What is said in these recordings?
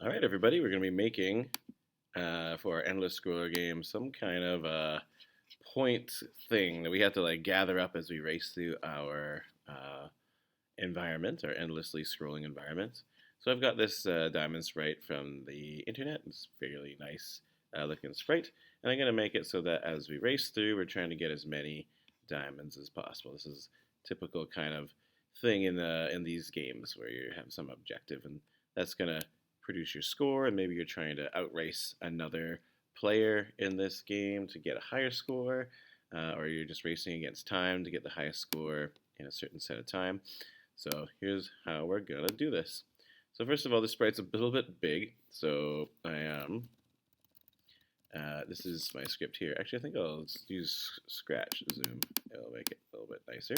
All right, everybody, we're going to be making, for our endless scroller game, some kind of point thing that we have to like gather up as we race through our environment, our endlessly scrolling environment. So I've got this diamond sprite from the internet. It's fairly nice looking sprite, and I'm going to make it so that as we race through, we're trying to get as many diamonds as possible. This is typical kind of thing in these games where you have some objective, and that's going to produce your score, and maybe you're trying to outrace another player in this game to get a higher score, or you're just racing against time to get the highest score in a certain set of time. So here's how we're gonna do this. So first of all, this sprite's a little bit big, so I am. This is my script here. Actually, I think I'll use Scratch Zoom. It'll make it a little bit nicer.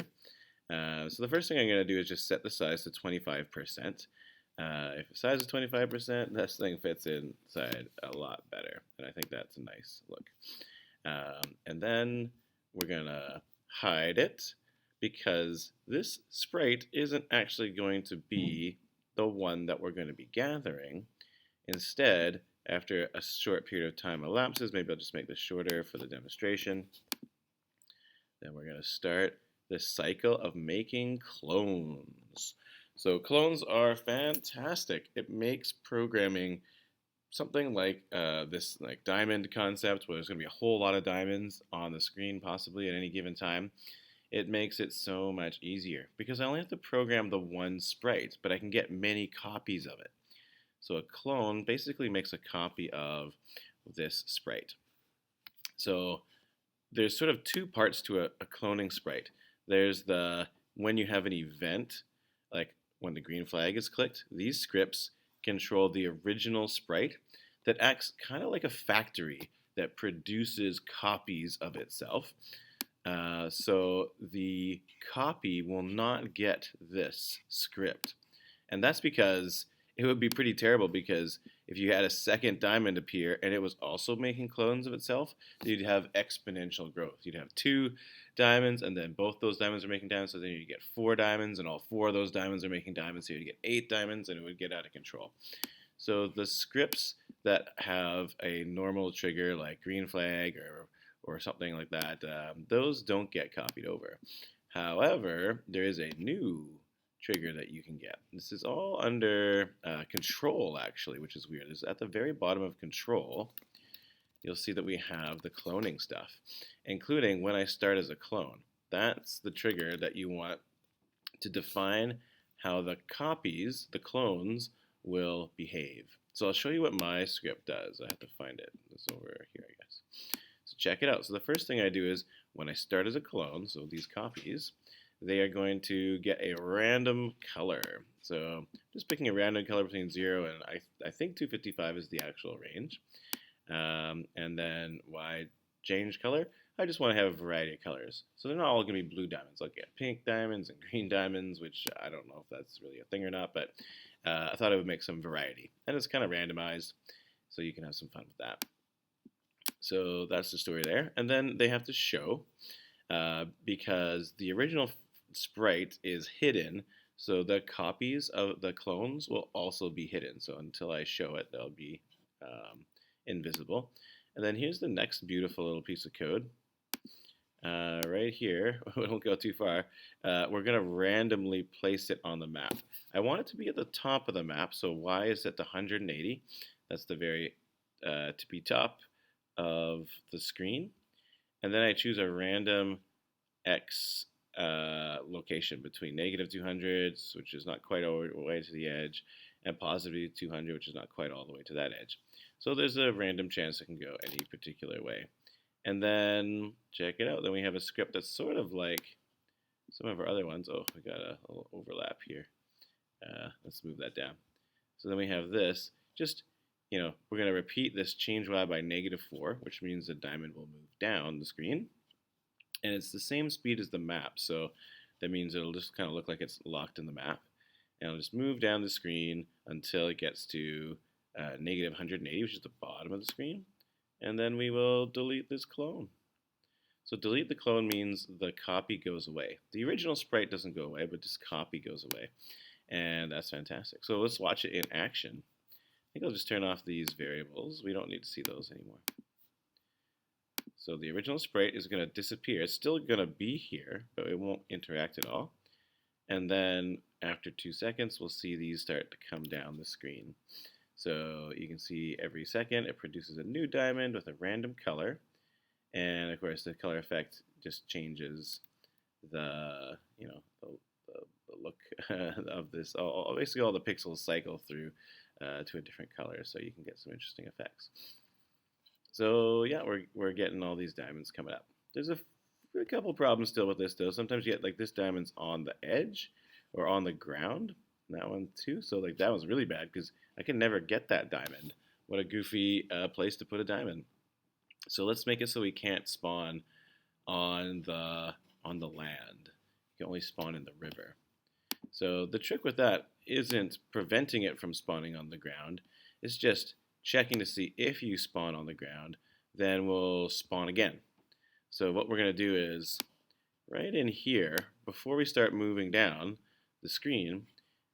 So the first thing I'm going to do is just set the size to 25%. If the size is 25%, this thing fits inside a lot better, and I think that's a nice look. And then we're going to hide it because this sprite isn't actually going to be the one that we're going to be gathering. Instead, after a short period of time elapses, maybe I'll just make this shorter for the demonstration. Then we're going to start this cycle of making clones. So clones are fantastic. It makes programming something like this like diamond concept where there's going to be a whole lot of diamonds on the screen possibly at any given time. It makes it so much easier because I only have to program the one sprite, but I can get many copies of it. So a clone basically makes a copy of this sprite. So there's sort of two parts to a cloning sprite. There's the when you have an event, like when the green flag is clicked, these scripts control the original sprite that acts kind of like a factory that produces copies of itself. So the copy will not get this script. And that's because it would be pretty terrible because if you had a second diamond appear and it was also making clones of itself, you'd have exponential growth. You'd have 2 diamonds and then both those diamonds are making diamonds, so then you get 4 diamonds and all 4 of those diamonds are making diamonds, so you get 8 diamonds and it would get out of control. So the scripts that have a normal trigger like green flag or something like that, those don't get copied over. However, there is a new trigger that you can get. This is all under control, actually, which is weird. It's at the very bottom of control. You'll see that we have the cloning stuff, including when I start as a clone. That's the trigger that you want to define how the copies, the clones, will behave. So I'll show you what my script does. I have to find it. It's over here, I guess. So check it out. So the first thing I do is when I start as a clone, so these copies, they are going to get a random color. So just picking a random color between 0 and I think 255 is the actual range. And then why change color? I just want to have a variety of colors. So they're not all going to be blue diamonds. I'll get pink diamonds and green diamonds, which I don't know if that's really a thing or not, but I thought it would make some variety. And it's kind of randomized, so you can have some fun with that. So that's the story there. And then they have to show because the original sprite is hidden, so the copies of the clones will also be hidden. So until I show it, they'll be invisible. And then here's the next beautiful little piece of code. Right here, we won't go too far. We're going to randomly place it on the map. I want it to be at the top of the map, so Y is set to 180. That's the very tippy top of the screen. And then I choose a random X location between -200, which is not quite all the way to the edge, and positive 200, which is not quite all the way to that edge. So there's a random chance it can go any particular way. And then check it out. Then we have a script that's sort of like some of our other ones. Oh, we got a little overlap here. Let's move that down. So then we have this. Just, we're going to repeat this change Y by -4, which means the diamond will move down the screen. And it's the same speed as the map, so that means it'll just kind of look like it's locked in the map. And it'll just move down the screen until it gets to -180, which is the bottom of the screen. And then we will delete this clone. So delete the clone means the copy goes away. The original sprite doesn't go away, but this copy goes away. And that's fantastic. So let's watch it in action. think I'll just turn off these variables. We don't need to see those anymore. So the original sprite is going to disappear. It's still going to be here, but it won't interact at all. And then after 2 seconds, we'll see these start to come down the screen. So you can see every second it produces a new diamond with a random color. And of course, the color effect just changes the, the look of this. Basically, all the pixels cycle through to a different color, so you can get some interesting effects. So yeah, we're getting all these diamonds coming up. There's a couple problems still with this though. Sometimes you get like this diamond's on the edge or on the ground. That one too. So like that one's really bad because I can never get that diamond. What a goofy place to put a diamond. So let's make it so we can't spawn on the land. You can only spawn in the river. So the trick with that isn't preventing it from spawning on the ground. It's just checking to see if you spawn on the ground, then we'll spawn again. So what we're going to do is right in here, before we start moving down the screen,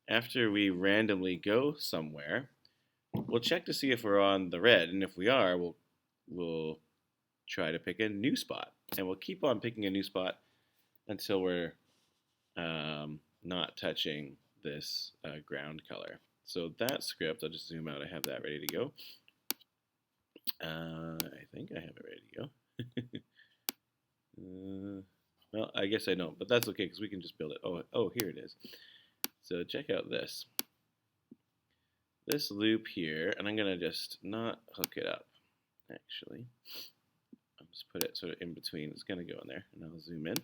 after we randomly go somewhere, we'll check to see if we're on the red, and if we are, we'll try to pick a new spot, and we'll keep on picking a new spot until we're not touching this ground color. So that script, I'll just zoom out. I have that ready to go. I think I have it ready to go. Well, I guess I don't, but that's okay because we can just build it. Oh, here it is. So check out this loop here, and I'm gonna just not hook it up. Actually, I'll just put it sort of in between. It's gonna go in there, and I'll zoom in.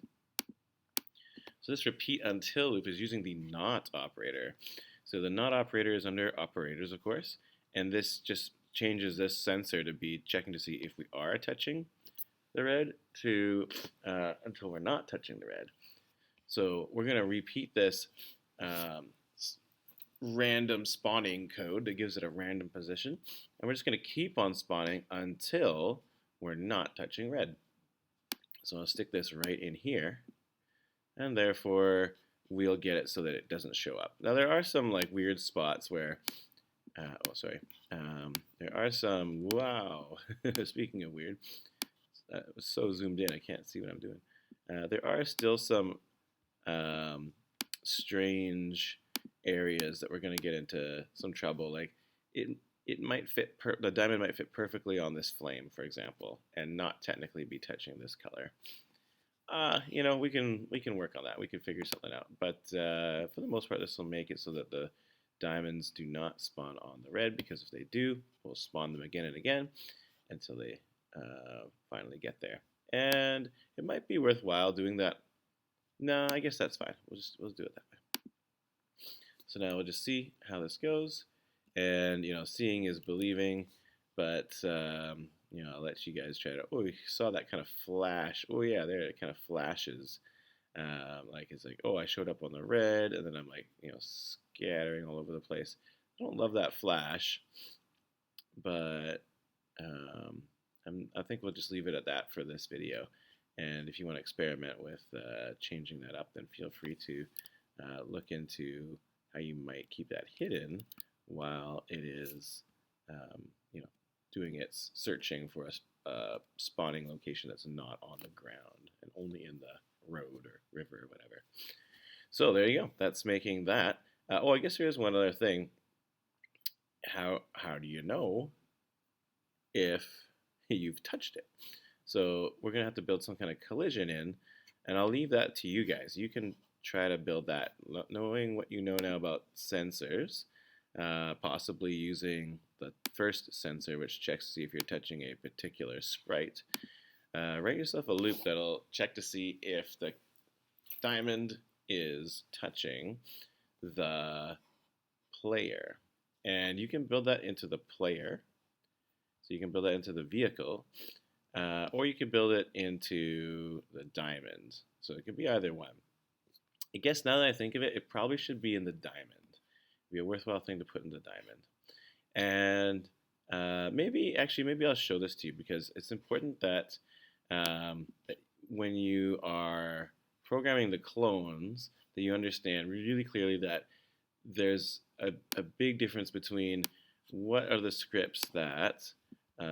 So this repeat until loop is using the not operator. So the not operator is under operators, of course, and this just changes this sensor to be checking to see if we are touching the red to until we're not touching the red. So we're going to repeat this random spawning code that gives it a random position, and we're just going to keep on spawning until we're not touching red. So I'll stick this right in here, and therefore we'll get it so that it doesn't show up. Now there are some like weird spots where, there are some, wow, speaking of weird, it was so zoomed in I can't see what I'm doing. There are still some strange areas that we're going to get into some trouble. Like it might fit, the diamond might fit perfectly on this flame, for example, and not technically be touching this color. We can work on that. We can figure something out. But for the most part, this will make it so that the diamonds do not spawn on the red, because if they do, we'll spawn them again and again until they finally get there. And it might be worthwhile doing that. No, I guess that's fine. We'll do it that way. So now we'll just see how this goes, and seeing is believing. But I'll let you guys try to. Oh, you saw that kind of flash. Oh yeah, there it kind of flashes. Like it's like, oh, I showed up on the red, and then I'm like, scattering all over the place. I don't love that flash, but I think we'll just leave it at that for this video. And if you want to experiment with changing that up, then feel free to look into how you might keep that hidden while it is, doing its searching for a spawning location that's not on the ground and only in the road or river or whatever. So there you go. That's making that. I guess here's one other thing. How do you know if you've touched it? So we're going to have to build some kind of collision in, and I'll leave that to you guys. You can try to build that, knowing what you know now about sensors, possibly using the first sensor, which checks to see if you're touching a particular sprite. Write yourself a loop that'll check to see if the diamond is touching the player. And you can build that into the player. So you can build that into the vehicle. Or you can build it into the diamond. So it could be either one. I guess now that I think of it, it probably should be in the diamond. It'd be a worthwhile thing to put in the diamond. And maybe I'll show this to you, because it's important that when you are programming the clones, that you understand really clearly that there's a big difference between what are the scripts that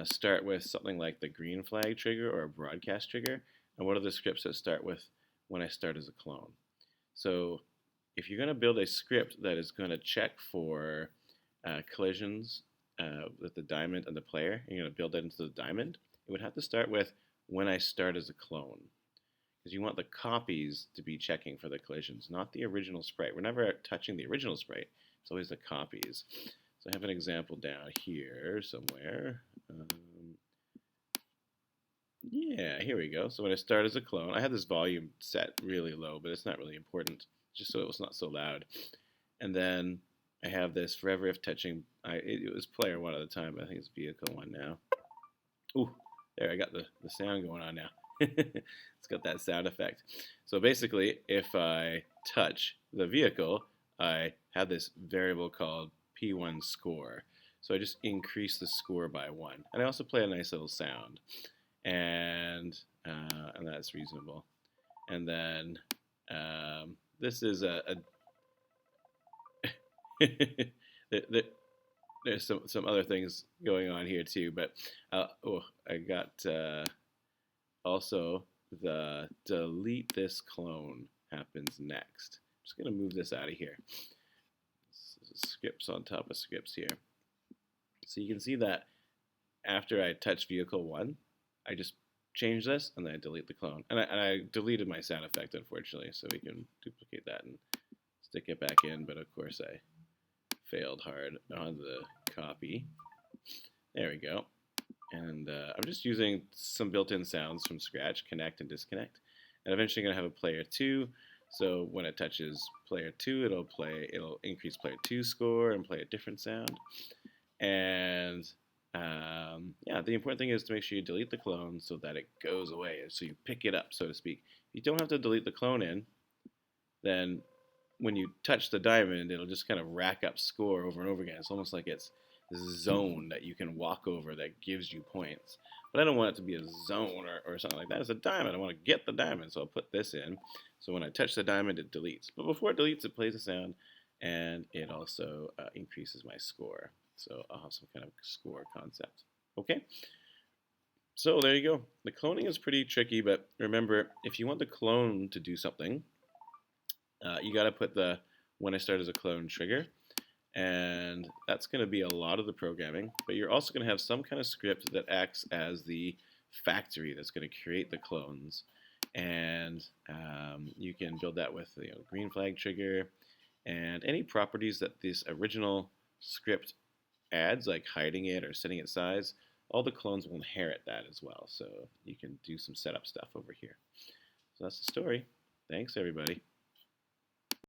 start with something like the green flag trigger or a broadcast trigger, and what are the scripts that start with when I start as a clone. So if you're going to build a script that is going to check for collisions with the diamond and the player, and you're going to build that into the diamond, it would have to start with when I start as a clone. Because you want the copies to be checking for the collisions, not the original sprite. We're never touching the original sprite. It's always the copies. So I have an example down here somewhere. Yeah, here we go. So when I start as a clone, I had this volume set really low, but it's not really important, just so it was not so loud. And then I have this forever if touching. It was player 1 at the time, but I think it's vehicle 1 now. Ooh, there, I got the sound going on now. It's got that sound effect. So basically, if I touch the vehicle, I have this variable called P1 score. So I just increase the score by 1. And I also play a nice little sound. And that's reasonable. And then this is there's some other things going on here too, but I got also the delete this clone happens next. I'm just gonna move this out of here. Scripts on top of scripts here. So you can see that after I touch vehicle 1, I just change this and then I delete the clone. And I deleted my sound effect, unfortunately, so we can duplicate that and stick it back in, but of course I failed hard on the copy. There we go. And I'm just using some built-in sounds from scratch, connect and disconnect. And eventually I'm going to have a player 2. So when it touches player 2, it'll increase player 2's score and play a different sound. And yeah, the important thing is to make sure you delete the clone so that it goes away, so you pick it up, so to speak. If you don't have to delete the clone in, then when you touch the diamond, it'll just kind of rack up score over and over again. It's almost like it's this zone that you can walk over that gives you points. But I don't want it to be a zone or something like that. It's a diamond. I want to get the diamond, so I'll put this in. So when I touch the diamond, it deletes. But before it deletes, it plays a sound, and it also increases my score. So I'll have some kind of score concept. Okay? So there you go. The cloning is pretty tricky, but remember, if you want the clone to do something, you got to put the when I start as a clone trigger, and that's going to be a lot of the programming, but you're also going to have some kind of script that acts as the factory that's going to create the clones, and you can build that with the green flag trigger and any properties that this original script adds, like hiding it or setting its size. All the clones will inherit that as well, so you can do some setup stuff over here. So that's the story. Thanks, everybody.